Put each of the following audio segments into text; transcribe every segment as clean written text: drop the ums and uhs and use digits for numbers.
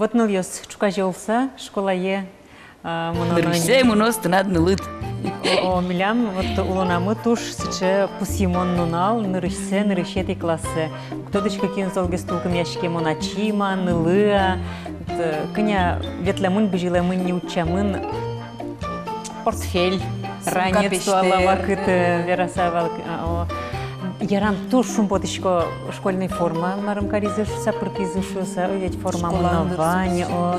Вот ныльёс чукажелса, школа е. Нырышсе муност над нылыт. О милям вот улонамы туш сыче пусимон нунал нырышсе нырышети классы. Кто-то какие золги стулкам ящики моначима, нылыа. Кыня ветлемын бжилемын не учамын портфель. Ранец туалава кыты верасавал. Ярам туш шумпотышко школьной форма марам каризыш сапыркизышуса ведь форма манования о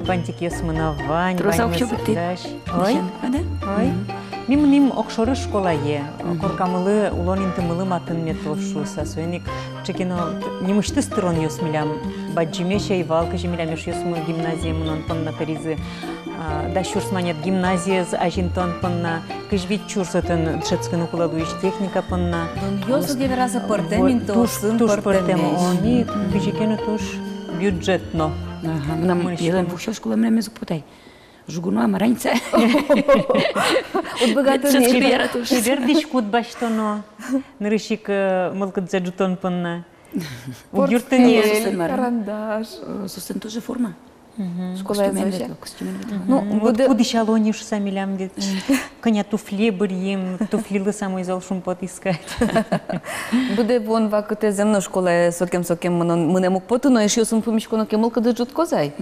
бантик ясманования. Трусовчу бутык. Ой, ой. Мим окшоры школа е. Коркамылы улон интымылы матын метошуса. Соеник чекино немышты сторон ясмилям. Баджиме шейвалка жемилям ясмы гимназия мунон панна каризы. Да шурсманет гимназия з ажинтон панна. Кыжвит чурсатын дшецкын укуладуиш техника панна. Йосу девераза портемин тосын портем. Они кыжикену туш бюджетно. Нам елен бухшо школа мреме зупутай. Жугуну амаранца. От богатый мир. Шибер дишкут баштоно. Нырышик мылкыт заджутон панна. Портфель, карандаш. Сустен тоже форма. Школа я ну, вот куда шалони уж сами лям ведь. Коня туфли бырьем, туфли самой зал шумпот искать. Буде вон вакуте земно школа сокем мы мог потуно еще сын помещено кемол когда жут козай.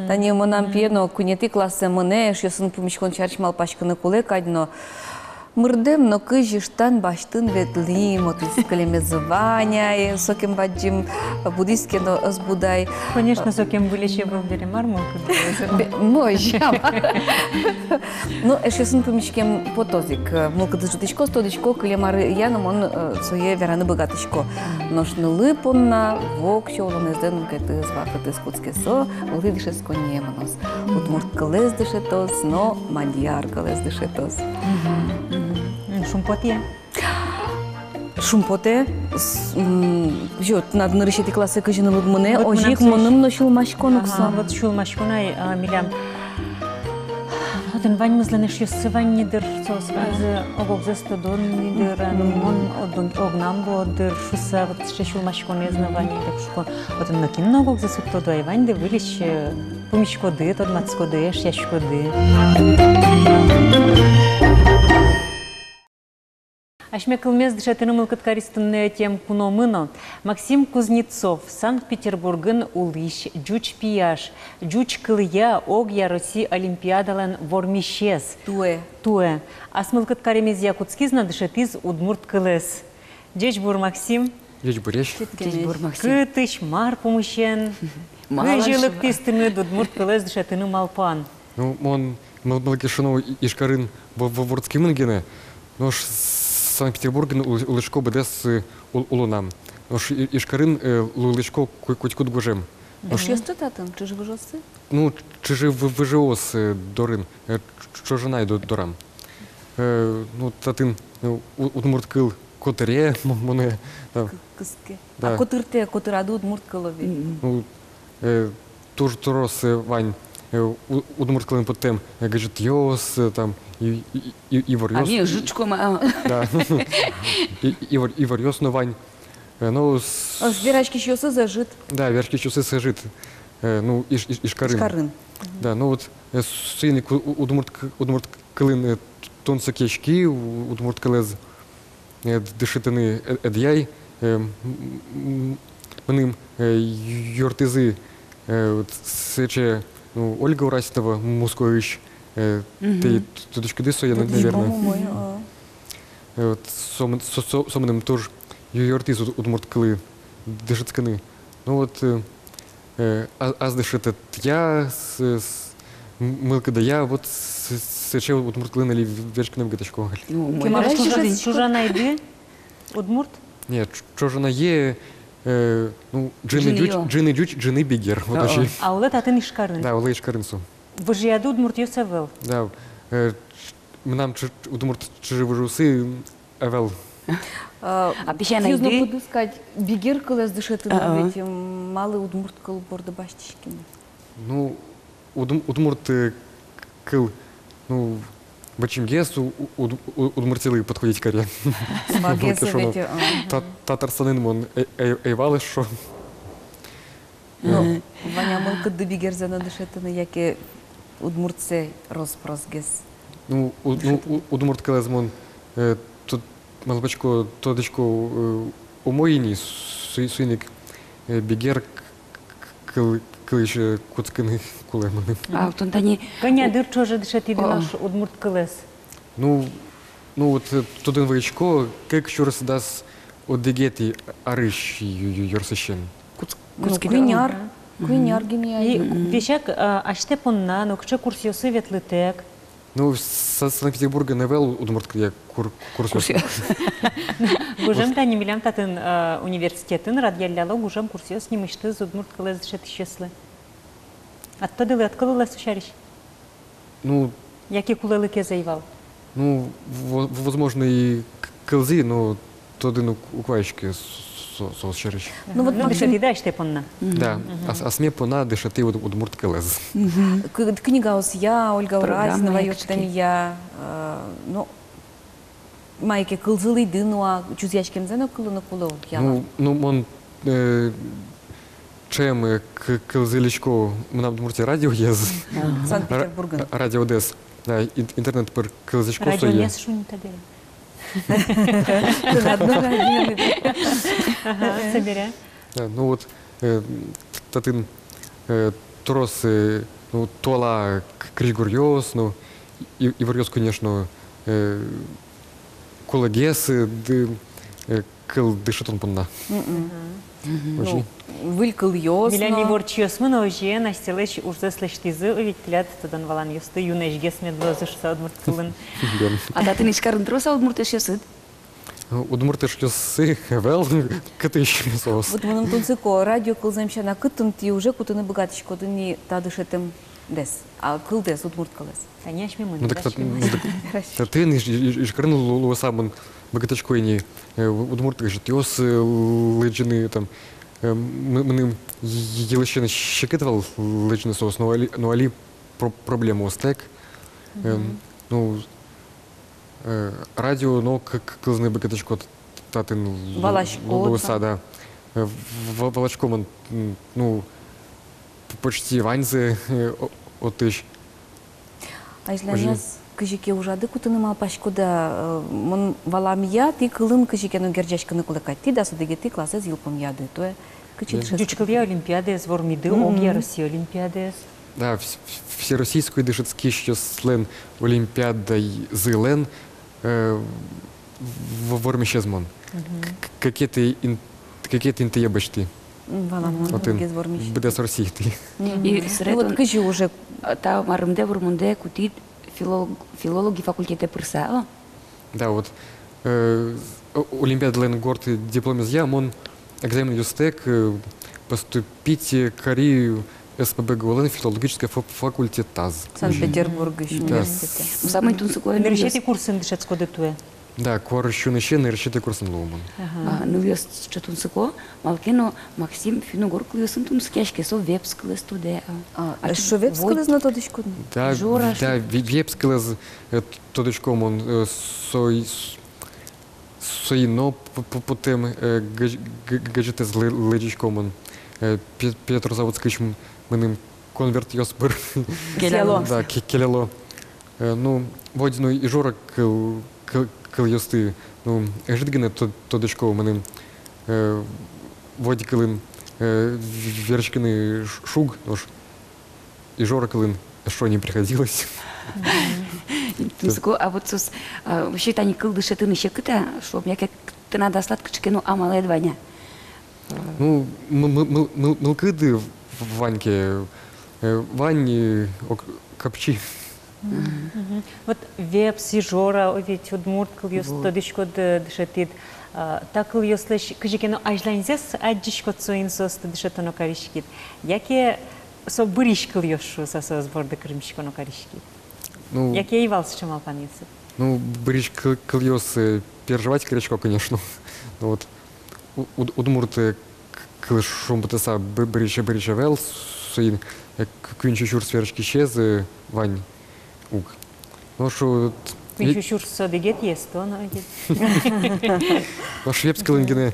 Та не мы нам пьено кунети классе мне еще сын помещен чарчмал пачка на куле кадно. Мурдем, но кыжиштан баштын ветлим, от искалеме звания, и сокем баджим буддистке, но сбудай. Конечно, сокем вылече был деремар, Мой, ну, еще сын помещем потозик. Мулка дождичко, стодичко, калемар яном он своє вераны богатичко. Ношны лыпонна, вок, щолон изден, кэты звакаты скутске со, улыдише с конеманос. Удмурт калез дышетос, но мадьяр калез дышетос. Шумпоте? Шумпоте? Жот, надо нарышити классы кажины лудмане, ожик моным носил машконукса. Вот шул машконай, милям. Вот он вань мызланеш юсы вань нидер, сос ванзы огог застодон нидер, мон огнам бодер, шуса, вот ще шул машконе знавание, так шукон. Вот он накин огог засуктоду, а вань де вылещ помещкоды, тод мацкоды, шяшкоды. Ашмекылмез дышатыным каткаристынны тем куномыно. Максим Кузнецов, Санкт-Петербургын улыш, жуч пияш, жуч кылыя, ог яроси олимпиадалан вормишес. Туэ. Асмыл каткаремез якутский знадышатыз удмурт кылыс. Джеч бур Максим. Джеч буреш. Джеч бур Максим. Кытыш мар помощен. Кыжилык тыстыны удмурт кылыс дышатыны малпан. Ну, он малкишину ишкарын в мынгене. Но Санкт-Петербурген улышко бедес улунам. Нош ишкарын улышко куть-кут гужем. Что татан? Чужи выжосы? Ну, чужи выжиос дорын. Чужинай дорам. Ну, татын удмурт кыл котере, моне. Кыске. А котырте, котыраду удмурт кылови? Ну, туж турос вань. Удмурт кылын потем гажет йос там и варьёс. А мне жучко ма. Да. И варьёс но вань. Ну с верачки чёсы зажит. Да, верачки чёсы зажит. Ну и шкарын. Шкарын. Да, ну вот сыник удмурт кылын тонса кешки, удмурт кылез дышитыны эдяй. Мным юртызы сече ну, Ольга Ураситова, Мускович, ты тудочка дысоя, наверное. Вот сомным тоже юртиз удмурт кылы дышитканы. Ну вот аз дышит я, мылка да я, вот сече удмурт кылы нали вершканым гадачко. Чужа найди удмурт? Нет, чужа е. Ну, джины дюч, джины бигер. А улет атын ишкарын? Да, улет ишкарынсу. Вы же яду удмурт юсавел? Да, нам удмурт чужи выжусы авел. А пища найди? Юзно подыскать бигер кылез дышетыны, ведь малый удмурт кыл борда баштичкин. Ну, удмурт кыл, ну, бачимгес удмуртилы подходить коре. Смагесы ведь. Татарстанын мон эйвалы шо. Ну, Ваня мылка дыбигерзана дышетыны, яке удмуртсе розпросгес. Ну, удмурт калезмон тут малбачко тодочко у моїні суйник бігер килише куцкини кулемани. А от тоді Коня дирчо же дишати наш удмурт колес. Ну, от тудин вичко, як що роздас одегеті ариш юрсещен. Ну, куйняр гемия. І вещак, а ще понна, ну, кче курс йоси ветлитек. Ну, Санкт-Петербурга не вел удмурт я курс. Гужем та не милям татын університетин радіаляло, гужем курс йос не мишти з удмурт колес дишати щесли. А то дили, отколи лес ушариш? Ну, Які кулелики заївав? ну, возможно, и кылзы, но тодын уквайшки соосчерыш. Ну, вот Ну, дишати да, ще понна. Да, а сме пона дышаты удмурт кылез. Книга я, Ольга Программа Уразинова, якшки. я, ну, майке кылзылый дынуа, чузячкен зено кылыны кулы яла. Ну, мон чем кылзыличко мына удмурте радио ез. Санкт-Петербурган. Радио Дес. Да, интернет пер кылзычко Радіо сое. не шунь та дели. Ты одно радио. Ага, соберя. Да, ну вот, татын трос, ну, туала крильгурьос, ну, и варьос, конечно, кулагесы, кыл дышатон понна. Очень. Вылькал йос. Виляни ворчиос мы ножи на стелеч уже слештизы, ведь лят тадан валан ёсты юнеш гес медлозышса удмурт кылын. а та ти не чкарын троса удмурт ще сид. Удмурты шлёсы, вел, катыш соус. Вот мы тунцыко радио кылзамща на кытын ти уже кутыны богатичко дыни та дышетем дес. А кыл дес удмурт кылес. Конечно, мы Ну так ты не шкарнул луасамон богатачко и не удмурты житёс лыджины там мы елещина щекетвал лыджный соус, но али проблему остек. Ну радио, но как кылзны богатачко татын луаса, да. Волочком он, ну, почти ваньзы отыш. А если нас кыжике ужады кутыны малпашко да мон валамия ти кылын кыжике ну герджачканы кулакать. Ти да судеге ти класса зилпом яды. То е кычит шест. Дючкалия олимпиады, вормиды, огия Россия олимпиады. Да, всероссийскую дышецкий еще слен олимпиадой зылен в форме щезмон. Какие-то интеебачты. Валамон Отын, гез вормиш. бедес России ты. І Ну вот серед кыжи уже та марымде вурмунде кутит филологи факультете пырса. Да, вот Олимпиада Лен Горд диплом из я, он экзамен юстек поступить к Корею СПБ ГУЛН филологический факультет ТАЗ. Санкт-Петербург еще Да. университете. Саме тунсико Не решите курсы дышецко дитуе. Да, кор еще нащен и рассчитый курсом ломан. ну йос ще тунсико, малкено Максим финогоркл йосым тунскешке со вебскле студеа. А что веб скылыз на тодочку? Да, Жора, да, вебскилез тодочком он соино потом гаджеты з лежичком он Петр Заводский меним конверт йосбер. Келело. Да, келело. Ну, водину і Жора кил йости. Ну, житгине тодочко меним воді килин верчкини шуг, і Жора килин, що не приходилось. Тунсико, а вот сус ще тані кыл дыше тыны ще кыта, шо мяке тына даслат кычкено амалы едваня. Ну, мылкыды в Ваньке. Вань копчи. Вот веб сижора, ведь удмурт кыл ёс тодышко дышатит. Так кыл ёслеш кыжикено ажланзес аджишко цоин сос дышатоно каришкит. Яке со быриш кыл ёшу со сборда крымшко но каришкит. Ну, Яке и валс чамал паницы. ну, брич кыльос переживать крючко, конечно. Ну, вот удмурты кылышом БТСа брича вел, суин квинчу сверчки щез, Вань уг. Ну, что... Еще чур содегет есть, то но Ваш веб скиллингене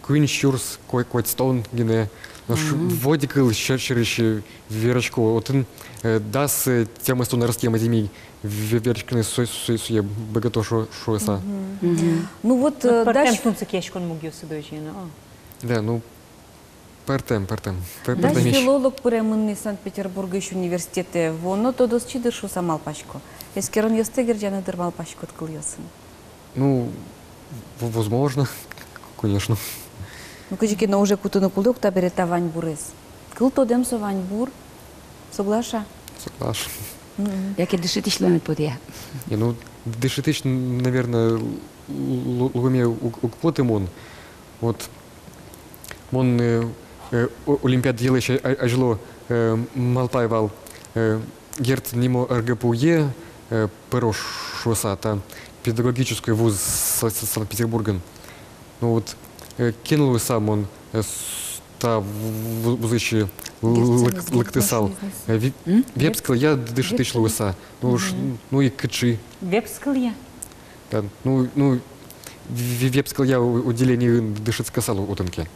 Квинчурс, Койстон, гине, водикл, щерчерище, верочку, вот он дас тема стон растем зими, верочкины суе, богато шоеса. Ну вот Партем дальше... тунцы кешкон мугиосы дojina. Да, ну, партем. Дальше филолог пуремынный Санкт-Петербурга еще университете, воно то досчидыр шу самал пачко. Ескерон ёстегер жаны дырмал пачко откыльёсын. ну, возможно, конечно. Ну, кажется, но уже кутуну кулдук таберет тавань бурес. Кыл то дем со вань бур, соглаша. Согласен. Яке дышит и члены подъя. Не, ну, дышитыч, наверное, луме уквоты мон. Вот, мон Олимпиад делаешь ажило Малтайвал герт нимо РГПУЕ Пырошоса, там педагогический вуз Санкт-Петербурга. Ну вот, кинул сам он та вузычи лактысал. Вепскал я дышитыч луиса. Ну и кычи. Вепскал я. Да, ну, вепскал я уделение дышит салу утынки.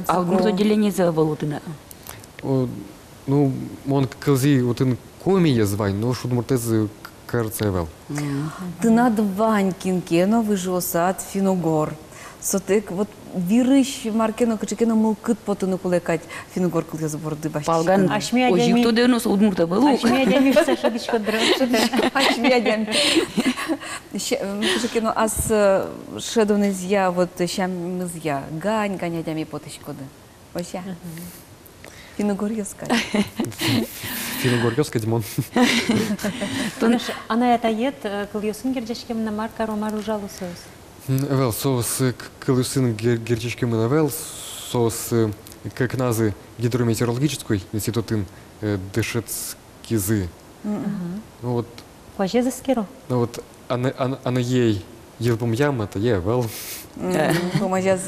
А вот отделение за Володина. Ну, он кылзи утын комия звань, но шудмуртезы кажется вел. Ты над ванькин кено выжоса от финогор. Сотек вот вирыш маркено кычекено мылкыт потуну кулекать финогор кыл язы борды башчы. Палган Ашмия ожив деми- то дönös удмурта был. Ашмия деми все шадичко дрожит. Ашмядям. Кычекено ас шедонезья вот щамызья гань ганядями потышкоды. Вообще. Финогор ёскать. Финогорьевский Димон. Ана это ед, кыльёсын гердешкем на марка ромару жалусыз. Вел, соус кылюсын герчички вел, соус кназы гидрометеорологической институтын дышецкизы. Вот, Кваже за скиро. ну вот, она ей елбум яма, то е, вел. Помажаз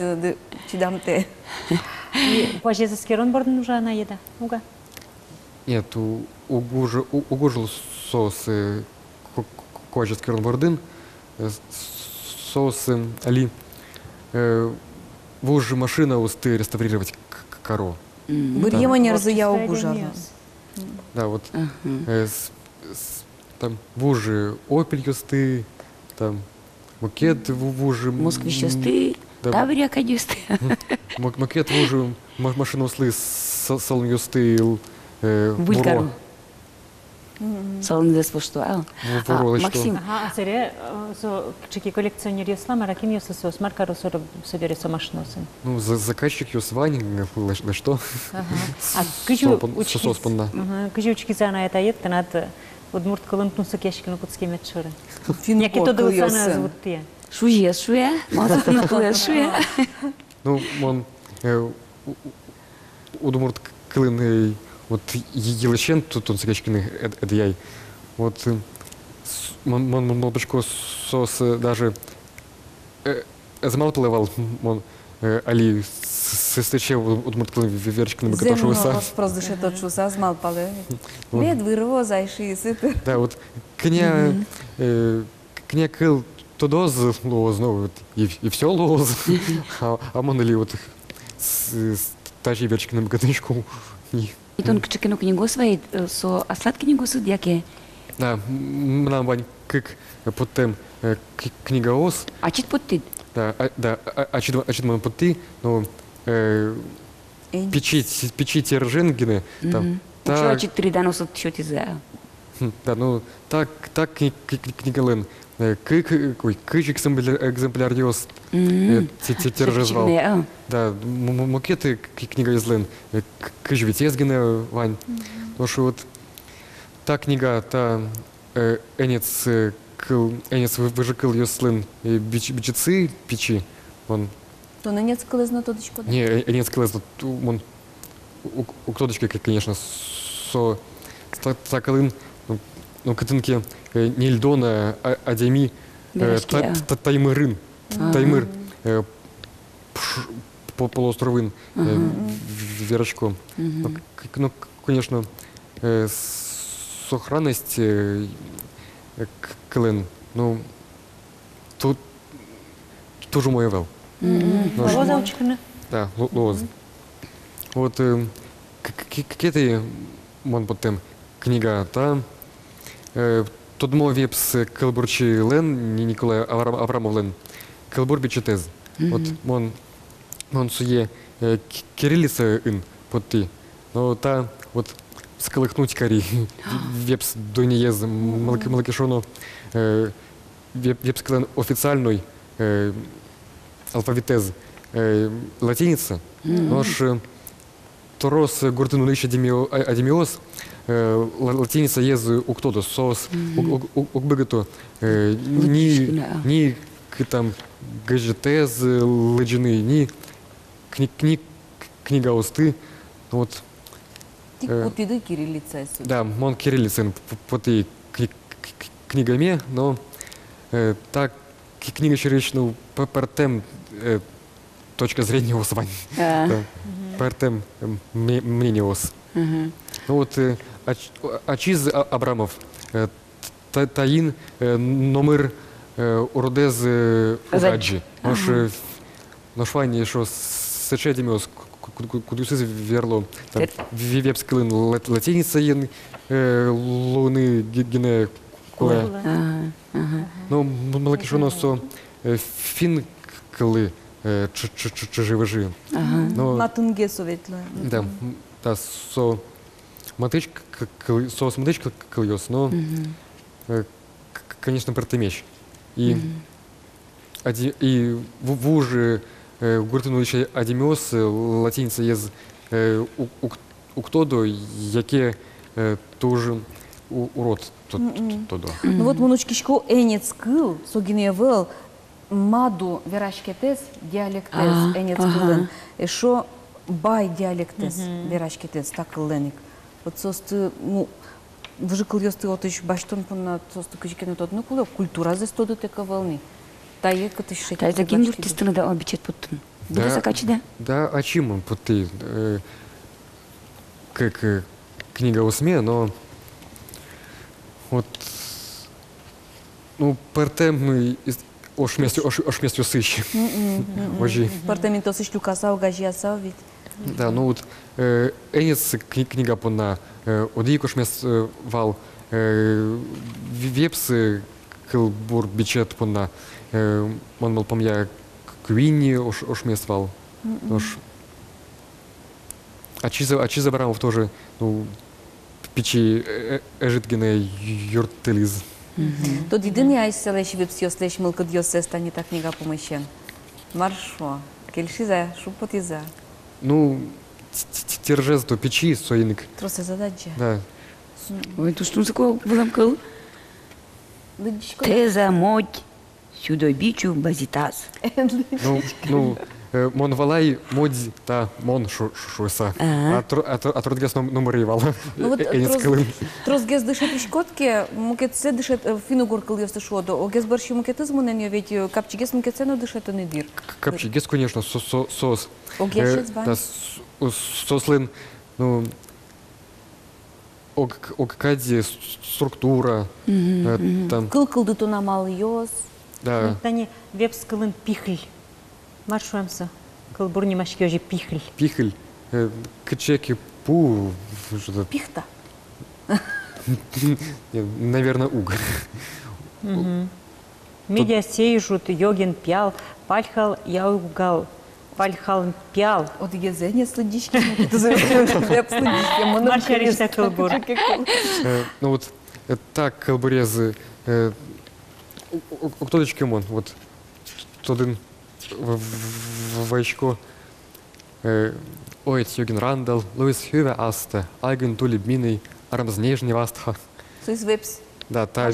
чидамте. Кваже за скирон борден уже ана еда. Уга. Нет, угужил соус кожеский ронбордын, соус али вужи машина усты реставрировать коро. Бурьема не разуя угужарно. Да, вот там вужи опель юсты, там макет вужи. Москвич юсты, Да. Таврия кадюсты. Макет вужи машина услы салон юсты Булькару. Салон за спошту. Воро, что? Максим, Ага, а сере, со чеки коллекционер ясла, мараким ясла сос, марка росора собери со машиносын. Ну, заказчик ее свани, на что? А кыжу Соспанна. кыжу учкиза ана это ед, тенат удмурт кылын тунсы кешкіні кутске метшыры. Яки Финогор то кыл дылсана ёсын. звут тия. шуя, мазутын кылы шуя. Ну, он удумурт кылын вот елечен тут он сагачкины эдяй. Вот он молбочко сос даже замал плывал он али сестече удумурт кылын верчкины Земно богатошуса. вопрос дышит от шуса смал палы. Мед вырво зайши сыты. Да, вот кня кыл то доз лоз, ну вот и все лоз. А мон ли вот тажи верчкины богатышку. И тон кчекено книгу своей, со аслат книгу суд, яке. Да, нам вань как потом книга ос, А чит подтит? да, чит мы потти, но печи терженгины, там, Учила чит 3 дана суд счет из да, ну так книга лен, кыч экземпляр ос, тержезвал, да, макеты книга из лен, кыч витезгины вань, потому что вот та книга, та энец выжикал ёслын бичицы печи, он То на нет скалыз на тодочку. не энец кылыз, он у ктодочки, конечно, со такалын, ну кытынки не льдона, а деми таймырын, таймыр полуостровын верочком. Ну, конечно, сохранность клен, ну, тут тоже мой вел. Лоза учкана. Да, лоз. Вот какие-то мон потом книга та тодмо вепс Кылбурчи Лен Николай Аврамов Лен Кылбур бичетез. Вот мон суе кириллица ин под ты. Но та вот сколыхнуть кари вепс дониез малкишоно вепс клен официальный алфавитез латиница. Нож Торос гуртину лише адимиоз латиница ез уктодо сос укбегато ни там гаджетез леджины ни книга осты вот Тик путиды кириллица. да мон кириллицин поты книгами но так книга черечну партем точка зрения освань партем мнениос. Ну вот Ачиз Абрамов таин номер уродез угаджи. Наш вані, що сечедіміос кудюсиз верло вебскилин латиниця єн луни гіне коле. Ну малакішоно со фін коли живежи. На тунге советло. Да, да, со смотричка кольос, но, конечно, протемещ. И в уже гуртину еще адимиос латиница ез уктодо, яке тоже урод тодо. Ну вот монучкишко энец кыл, согиневел, маду верашкетес диалектез энец кылын. Эшо бай диалектез верашкетез так кылленик. Вот состы, ну, вже кыл ёсты отыш баштон пона состы күжкене тодны кулы культура зес тоды тека волны. Та е кытыш шеки. Та за ким юртистыны да обичет puttun. Буде закачи да? Да, а чем он ты как книга о СМИ, но вот ну партем ошместью сыщи. Ожи. Партаментос иш люкасау гажиасау вид. Да, ну вот энец книга пона одик ошмест вал вепсы кылбур бичет пона он мол помня Квинни ошмест вал. Ачиза Барамов тоже ну печи эжитгене юртелиз. Тот єдиний айселеш випсіос леш милкодйос стані та книга помещен. Маршо, кельшиза, шупотиза. Ну, тержез то печи соиник. Тросе зададжа. Да. Ой, то что такое булам кыл? Теза модь сюда бичу базитаз. Ну, Монвалай моди та мон шуса. А трудгес номер ивал. Ну вот трозгес дышит и шкотки, мукет се дышит финугор кыл ёсты шодо. Огес барши мукет измунен ё ведь капчигес мукет се но дышит он идир. Капчигес, конечно, сос. Огешец бан. Да, сослин, ну, огкади структура. Там. Кыл-кылды тона мал ёс. Да. Тани вебскилин пихль. Маршуемся. Кылбур немашки ожи пихль. Пихль. Кчеки пу. Что-то. Пихта. Наверное, уг. Медиа сейжут, йоген пял, пальхал яугал, пальхал пял. От єзення сладічки, хлеб сладічки, Маршариста кылбур. Ну вот так кылбурезы. Кто дочки мон? Вот один вайчко. Ой, Юген Рандал, Луис Хюве Асте, Айген Тулиб Миней, Арамзнежни Вастха. Сойс вепс. Да, та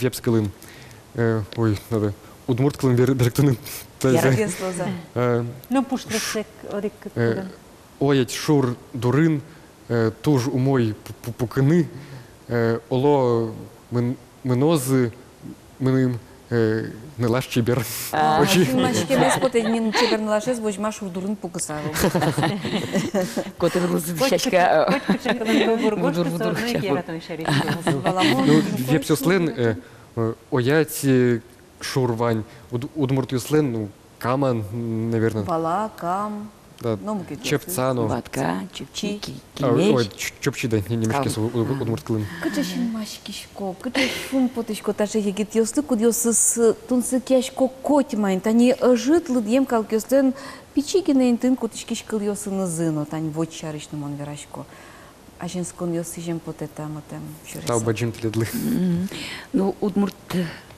вепскалым. Ой, надо. Удмурткалым беректанын. Ярагес лоза. Ну, пуштресек, орик кытыган. Оять шур дурын, туж умой пуканы, оло минозы, миным не лаш чибер. Машке беспоте нин чибер не лашес, бо маш дурын пукасару. Коты шашка. Ну, вепсюслен, оять шур вань удмурт юслен, ну, кама, наверное. Бала, кам. Да, Ну, муки чепца, ну. Ватка, чепчи, Ой, кимеч. чопчи, да, немешки удмурт кылын. Кычашин машкишко, кычашин потышко, таже егит ёсты, куд ёсыс тунсы кешко котимайн, тани житлы дем калкёстен пичигинен тын кутышкишкыл ёсыны зыно, тани вот чарышным он верашко. А женскон ёсы жем потетамотем шурес. Тау баджим теледлы. Ну, удмурт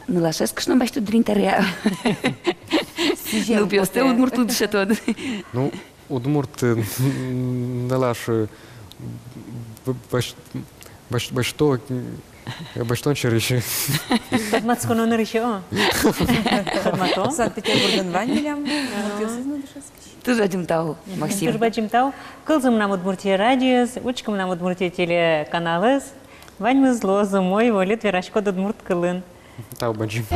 налашескашно башту дринтаря. Ну, пьёсте удмурт удшетод. Ну, удмурт налаш баштон череши. Хадматсконо нырыше, о? Хадмато? Санкт-Петербургын вань милям, ёсыз на душескиш. Тоже один тау, Максим. Турбачим тау. Кылзым нам Удмуртия радиос, учкам нам Удмуртия телеканалыз. Вань зло зимой волит верашко Удмурт кылын. Тау баджим.